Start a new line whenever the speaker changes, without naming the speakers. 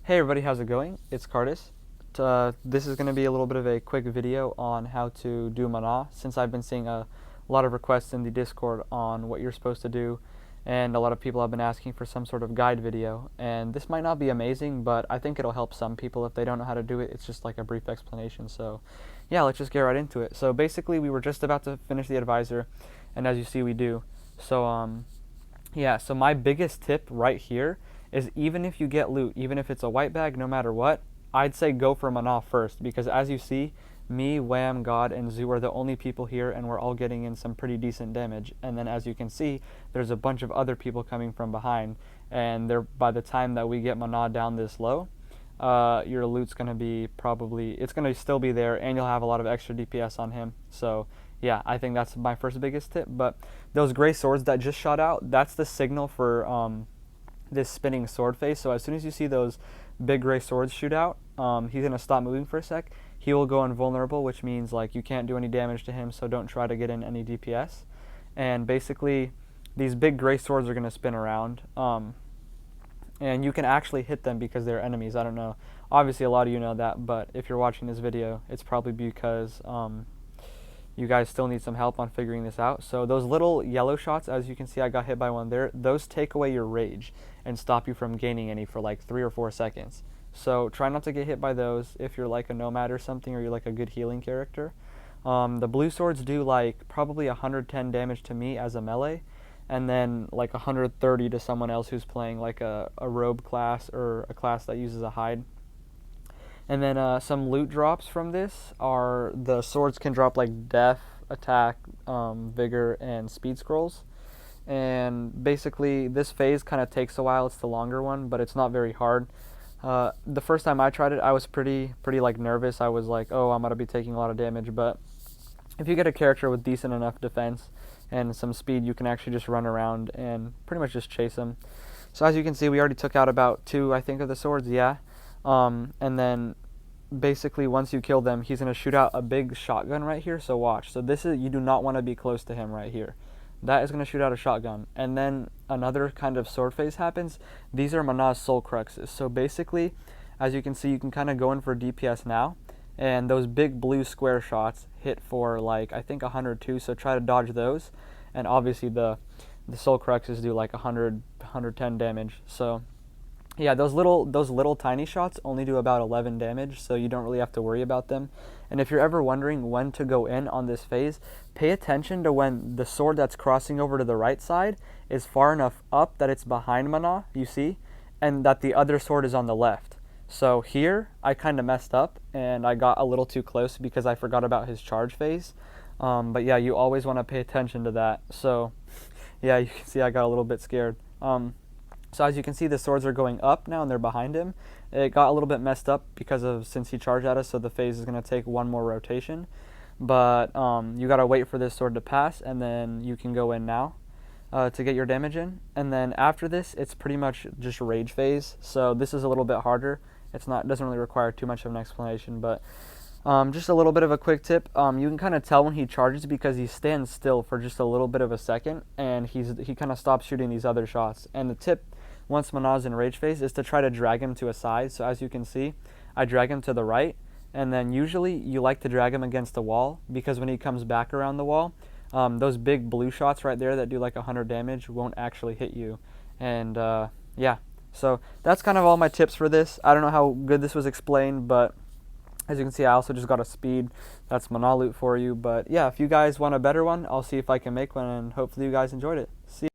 Hey everybody, how's it going? It's Cardis. This is going to be a little bit of a quick video on how to do Mannah, since I've been seeing a lot of requests in the Discord on what you're supposed to do, and a lot of people have been asking for some sort of guide video. And this might not be amazing, but I think it'll help some people if they don't know how to do it. It's just like a brief explanation. So yeah, let's just get right into it. So basically, we were just about to finish the advisor, and as you see, we do. So yeah, so my biggest tip right here is, even if you get loot, even if it's a white bag, no matter what, I'd say go for Mannah first, because as you see, me, Wham, God, and Zoo are the only people here, and we're all getting in some pretty decent damage. And then as you can see, there's a bunch of other people coming from behind, and by the time that we get Mannah down this low, your loot's going to be it's going to still be there, and you'll have a lot of extra DPS on him. So yeah, I think that's my first biggest tip. But those gray swords that just shot out, that's the signal for this spinning sword phase. So as soon as you see those big gray swords shoot out, he's going to stop moving for a sec. He will go invulnerable, which means like you can't do any damage to him, so don't try to get in any DPS. And basically, these big gray swords are going to spin around, and you can actually hit them because they're enemies. I don't know. Obviously, a lot of you know that, but if you're watching this video, it's probably because you guys still need some help on figuring this out. So those little yellow shots, as you can see, I got hit by one there. Those take away your rage and stop you from gaining any for like 3 or 4 seconds. So try not to get hit by those if you're like a nomad or something, or you're like a good healing character. The blue swords do like probably 110 damage to me as a melee, and then like 130 to someone else who's playing like a robe class or a class that uses a hide. And then some loot drops from this are, the swords can drop like death, attack, vigor, and speed scrolls. And basically this phase kind of takes a while. It's the longer one, but it's not very hard. The first time I tried it, I was pretty like nervous. I was like, oh, I'm gonna be taking a lot of damage. But if you get a character with decent enough defense and some speed, you can actually just run around and pretty much just chase them. So as you can see, we already took out about 2, I think, of the swords. Yeah. And then basically once you kill them, he's going to shoot out a big shotgun right here. So watch. So this is, you do not want to be close to him right here. That is going to shoot out a shotgun. And then another kind of sword phase happens. These are Mannah's soul cruxes. So basically, as you can see, you can kind of go in for DPS now, and those big blue square shots hit for like, I think 102. So try to dodge those. And obviously the soul cruxes do like 110 damage. So yeah, those little tiny shots only do about 11 damage, so you don't really have to worry about them. And if you're ever wondering when to go in on this phase, pay attention to when the sword that's crossing over to the right side is far enough up that it's behind Mannah, you see, and that the other sword is on the left. So here, I kind of messed up, and I got a little too close because I forgot about his charge phase. But yeah, you always want to pay attention to that. So yeah, you can see I got a little bit scared. So as you can see, the swords are going up now, and they're behind him. It got a little bit messed up since he charged at us, so the phase is going to take one more rotation. But you got to wait for this sword to pass, and then you can go in now to get your damage in. And then after this, it's pretty much just rage phase. So this is a little bit harder. It doesn't really require too much of an explanation, but just a little bit of a quick tip. You can kind of tell when he charges because he stands still for just a little bit of a second, and he kind of stops shooting these other shots. And the tip, once Mannah's in rage phase, is to try to drag him to a side. So as you can see, I drag him to the right, and then usually you like to drag him against the wall, because when he comes back around the wall, those big blue shots right there that do like 100 damage won't actually hit you. And yeah, so that's kind of all my tips for this. I don't know how good this was explained, but as you can see, I also just got a speed. That's Mannah loot for you. But yeah, if you guys want a better one, I'll see if I can make one, and hopefully you guys enjoyed it. See ya.